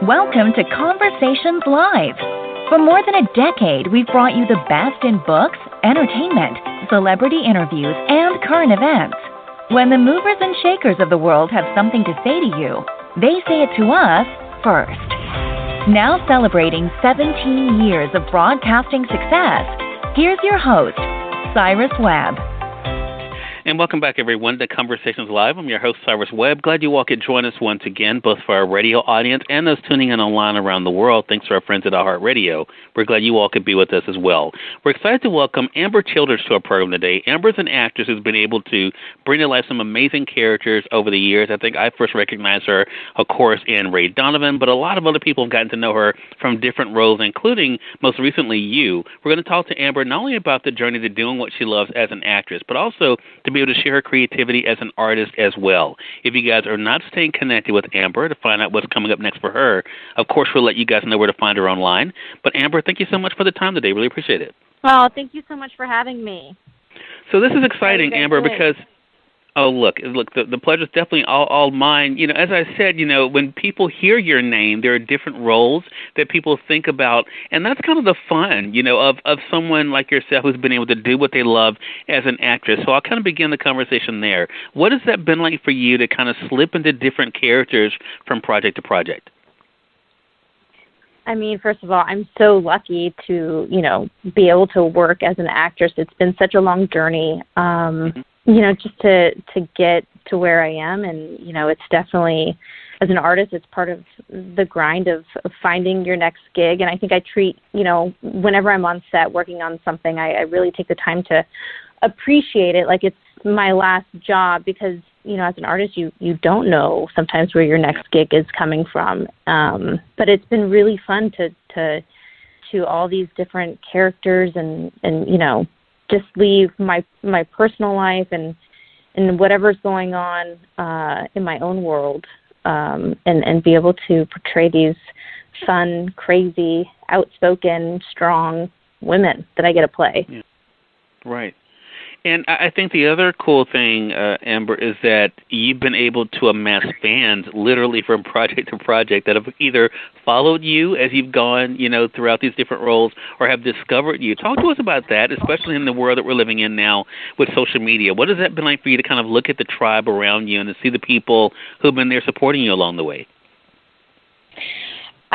Welcome to Conversations Live. For more than a decade, we've brought you the best in books, entertainment, celebrity interviews, and current events. When the movers and shakers of the world have something to say to you, they say it to us first. Now celebrating 17 years of broadcasting success, here's your host, Cyrus Webb. And welcome back, everyone, to Conversations Live. I'm your host, Cyrus Webb. Glad you all could join us once again, both for our radio audience and those tuning in online around the world. Thanks to our friends at iHeartRadio. We're glad you all could be with us as well. We're excited to welcome Ambyr Childers to our program today. Ambyr's an actress who's been able to bring to life some amazing characters over the years. I think I first recognized her, of course, in Ray Donovan, but a lot of other people have gotten to know her from different roles, including, most recently, you. We're going to talk to Ambyr not only about the journey to doing what she loves as an actress, but also to be able to share her creativity as an artist as well. If you guys are not staying connected with Ambyr to find out what's coming up next for her, of course, we'll let you guys know where to find her online. But Ambyr, thank you so much for the time today. Really appreciate it. Well, thank you so much for having me. So this is exciting, Ambyr, because the pleasure's definitely all mine. You know, as I said, you know, when people hear your name, there are different roles that people think about, and that's kind of the fun, you know, of someone like yourself who's been able to do what they love as an actress. So I'll kind of begin the conversation there. What has that been like for you to kind of slip into different characters from project to project? I mean, first of all, I'm so lucky to, you know, be able to work as an actress. It's been such a long journey. You know, just to get to where I am. And, you know, it's definitely, as an artist, it's part of the grind of finding your next gig. And I think I treat, you know, whenever I'm on set working on something, I really take the time to appreciate it like it's my last job because, you know, as an artist, you don't know sometimes where your next gig is coming from. But it's been really fun to all these different characters and you know, just leave my personal life and whatever's going on in my own world and be able to portray these fun, crazy, outspoken, strong women that I get to play. Yeah. Right. And I think the other cool thing, Ambyr, is that you've been able to amass fans literally from project to project that have either followed you as you've gone, you know, throughout these different roles or have discovered you. Talk to us about that, especially in the world that we're living in now with social media. What has that been like for you to kind of look at the tribe around you and to see the people who've been there supporting you along the way?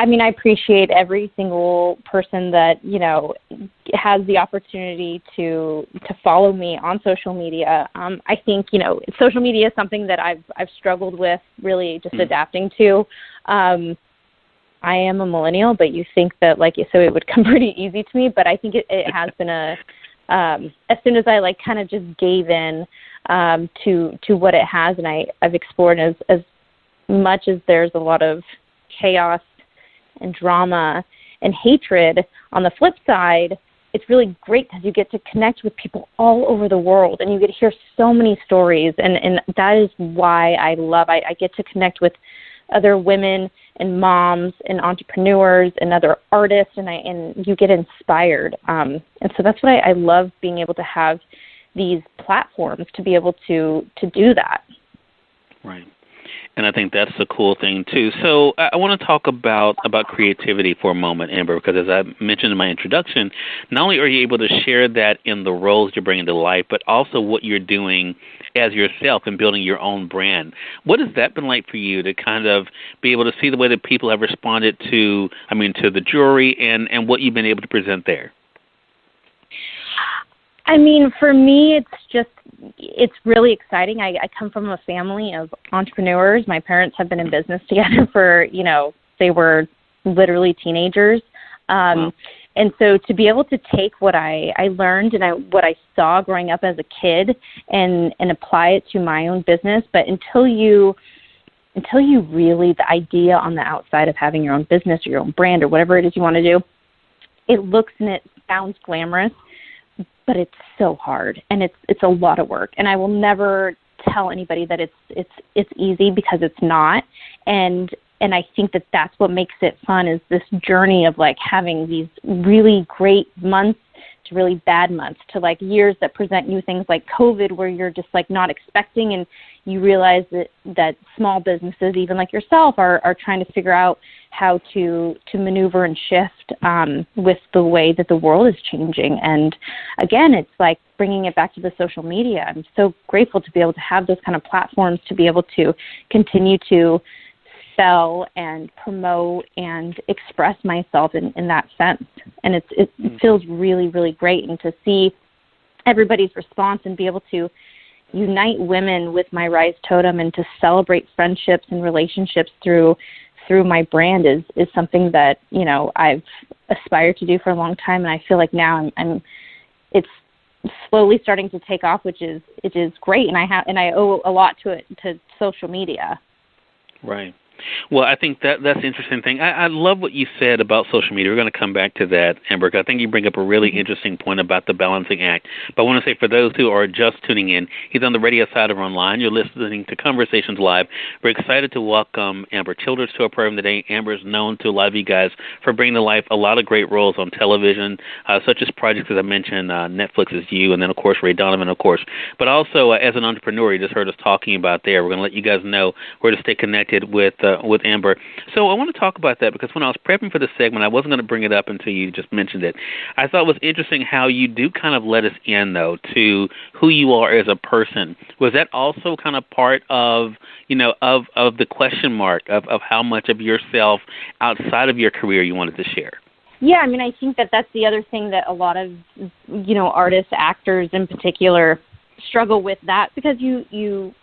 I mean, I appreciate every single person that, you know, has the opportunity to follow me on social media. I think, you know, social media is something that I've struggled with really just adapting to. I am a millennial, but you think that, like, so it would come pretty easy to me, but I think it has been as soon as I, like, kind of just gave in to what it has, and I've explored as much as there's a lot of chaos and drama and hatred, on the flip side, it's really great because you get to connect with people all over the world and you get to hear so many stories. And that is why I get to connect with other women and moms and entrepreneurs and other artists, and you get inspired. And so that's what I love, being able to have these platforms to be able to do that. Right. And I think that's the cool thing, too. So I want to talk about creativity for a moment, Ambyr, because as I mentioned in my introduction, not only are you able to share that in the roles you're bringing to life, but also what you're doing as yourself and building your own brand. What has that been like for you to kind of be able to see the way that people have responded to the jury and what you've been able to present there? I mean, for me, it's really exciting. I come from a family of entrepreneurs. My parents have been in business together for, you know, they were literally teenagers. Wow. And so to be able to take what I learned and what I saw growing up as a kid and apply it to my own business, but until you really, the idea on the outside of having your own business or your own brand or whatever it is you want to do, it looks and it sounds glamorous, but it's so hard and it's a lot of work. And I will never tell anybody that it's easy, because it's not. And I think that that's what makes it fun, is this journey of like having these really great months to really bad months to like years that present you things like COVID where you're just like not expecting, and you realize that small businesses, even like yourself, are trying to figure out how to maneuver and shift with the way that the world is changing. And again, it's like bringing it back to the social media. I'm so grateful to be able to have those kind of platforms to be able to continue to sell and promote and express myself in that sense. And it feels really, really great. And to see everybody's response and be able to unite women with my Rise Totem and to celebrate friendships and relationships through my brand is something that, you know, I've aspired to do for a long time. And I feel like now it's slowly starting to take off, it is great. And I owe a lot to social media. Right. Well, I think that's an interesting thing. I love what you said about social media. We're going to come back to that, Ambyr. I think you bring up a really interesting point about the balancing act. But I want to say for those who are just tuning in, he's on the radio side or online. You're listening to Conversations Live. We're excited to welcome Ambyr Childers to our program today. Ambyr is known to a lot of you guys for bringing to life a lot of great roles on television, such as projects, as I mentioned, Netflix's You, and then, of course, Ray Donovan, of course. But also, as an entrepreneur, you just heard us talking about there. We're going to let you guys know where to stay connected with Ambyr. So I want to talk about that because when I was prepping for this segment, I wasn't going to bring it up until you just mentioned it. I thought it was interesting how you do kind of let us in, though, to who you are as a person. Was that also kind of part of, you know, of the question mark of how much of yourself outside of your career you wanted to share? Yeah, I mean, I think that's the other thing that a lot of, you know, artists, actors in particular struggle with, that because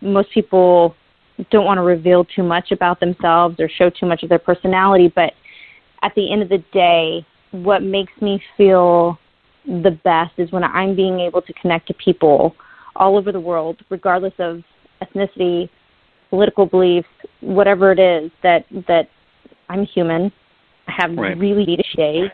most people don't want to reveal too much about themselves or show too much of their personality. But at the end of the day, what makes me feel the best is when I'm being able to connect to people all over the world, regardless of ethnicity, political beliefs, whatever it is, that I'm human. I have really shitty days.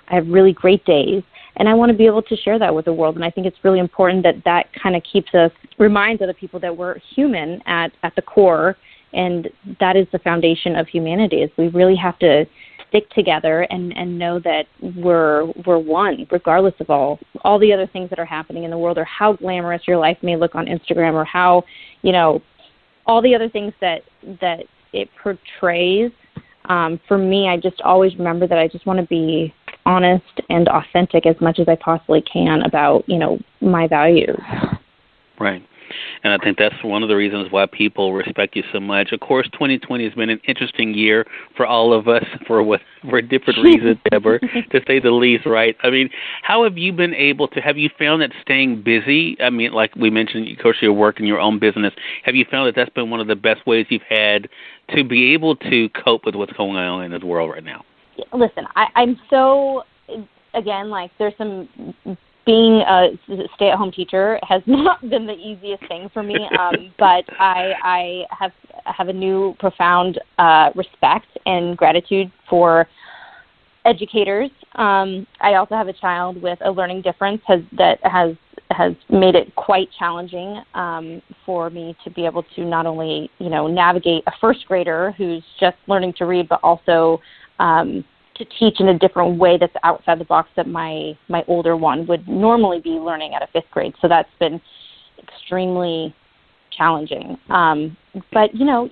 I have really great days. And I want to be able to share that with the world. And I think it's really important that kind of reminds other people that we're human at the core. And that is the foundation of humanity, is we really have to stick together and know that we're one, regardless of all the other things that are happening in the world, or how glamorous your life may look on Instagram, or how, you know, all the other things that it portrays. For me, I just always remember that I just want to be honest and authentic as much as I possibly can about, you know, my values. Right. And I think that's one of the reasons why people respect you so much. Of course, 2020 has been an interesting year for all of us for different reasons, Ambyr, to say the least, right? I mean, how have you been able to, have you found that staying busy, I mean, like we mentioned, of course, your work in your own business, have you found that that's been one of the best ways you've had to be able to cope with what's going on in the world right now? Listen, I'm so, again, like there's some, being a stay-at-home teacher has not been the easiest thing for me, but I have a new profound respect and gratitude for educators. I also have a child with a learning difference that has made it quite challenging for me to be able to not only, you know, navigate a first grader who's just learning to read, but also to teach in a different way that's outside the box that my older one would normally be learning at a fifth grade. So that's been extremely challenging. But, you know,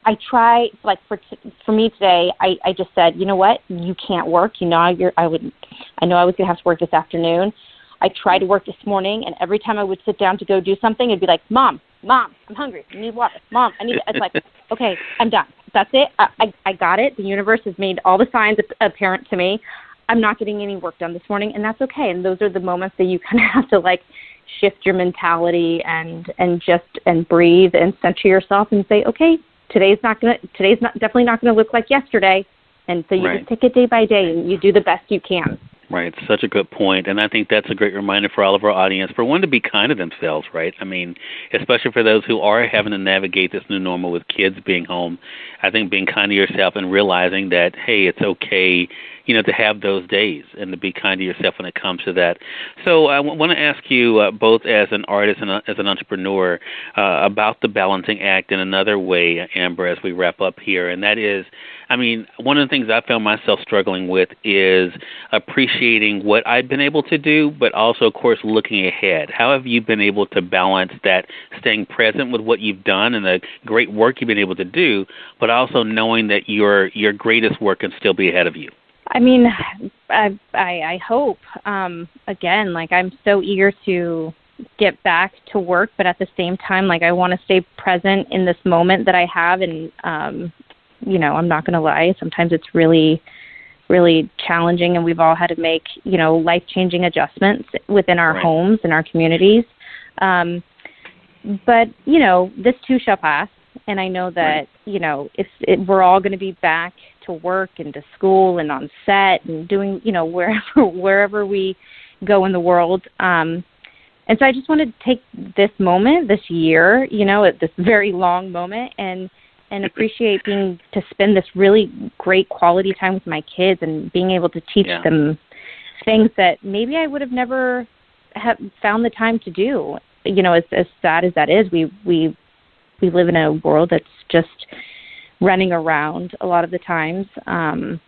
I try, like for me today, I just said, you know what, you can't work. You know, I know I was going to have to work this afternoon. I tried to work this morning, and every time I would sit down to go do something, it'd be like, Mom, I'm hungry. I need water. Mom, I need it. It's like, okay, I'm done. That's it. I got it. The universe has made all the signs apparent to me. I'm not getting any work done this morning, and that's okay. And those are the moments that you kind of have to, like, shift your mentality and breathe and center yourself and say, okay, today's definitely not gonna look like yesterday. And so you just take it day by day and you do the best you can. Right. Such a good point. And I think that's a great reminder for all of our audience, for one, to be kind to themselves, right? I mean, especially for those who are having to navigate this new normal with kids being home. I think being kind to yourself and realizing that, hey, it's okay, you know, to have those days and to be kind to yourself when it comes to that. So I want to ask you both as an artist and as an entrepreneur about the balancing act in another way, Ambyr, as we wrap up here. And that is, I mean, one of the things I found myself struggling with is appreciating what I've been able to do, but also, of course, looking ahead. How have you been able to balance that, staying present with what you've done and the great work you've been able to do, but also knowing that your greatest work can still be ahead of you? I mean, I hope, again, like I'm so eager to get back to work, but at the same time, like I want to stay present in this moment that I have. And, I'm not going to lie. Sometimes it's really, really challenging, and we've all had to make, life-changing adjustments within our homes and our communities. But, this too shall pass. And I know that, we're all going to be back to work and to school and on set and doing, wherever we go in the world. And so I just wanted to take this moment, this year, this very long moment, and appreciate to spend this really great quality time with my kids and being able to teach them things that maybe I would have never found the time to do. As sad as that is, we live in a world that's just running around a lot of the times. And,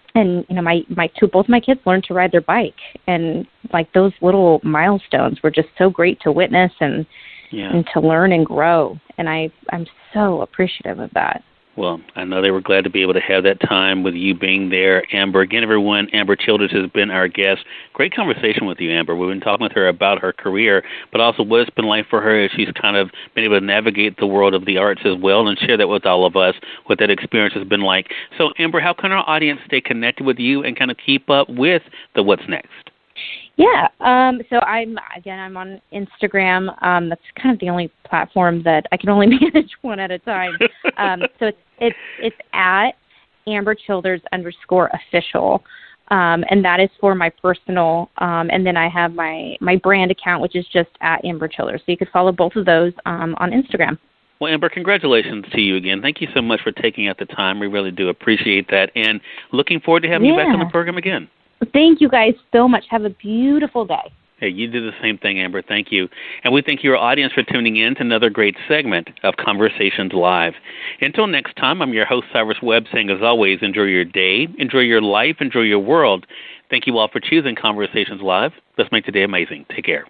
both my kids learned to ride their bike, and like those little milestones were just so great to witness and to learn and grow. And I'm so appreciative of that. Well, I know they were glad to be able to have that time with you being there. Ambyr, again, everyone, Ambyr Childers has been our guest. Great conversation with you, Ambyr. We've been talking with her about her career, but also what it's been like for her as she's kind of been able to navigate the world of the arts as well and share that with all of us, what that experience has been like. So, Ambyr, how can our audience stay connected with you and kind of keep up with the What's Next? Yeah. So I'm on Instagram. That's kind of the only platform that I can only manage one at a time. So it's at Ambyr Childers _official. And that is for my personal. And then I have my brand account, which is just at Ambyr Childers. So you could follow both of those on Instagram. Well, Ambyr, congratulations to you again. Thank you so much for taking out the time. We really do appreciate that. And looking forward to having you back on the program again. Thank you guys so much. Have a beautiful day. Hey, you do the same thing, Ambyr. Thank you. And we thank your audience for tuning in to another great segment of Conversations Live. Until next time, I'm your host, Cyrus Webb, saying, as always, enjoy your day, enjoy your life, enjoy your world. Thank you all for choosing Conversations Live. Let's make today amazing. Take care.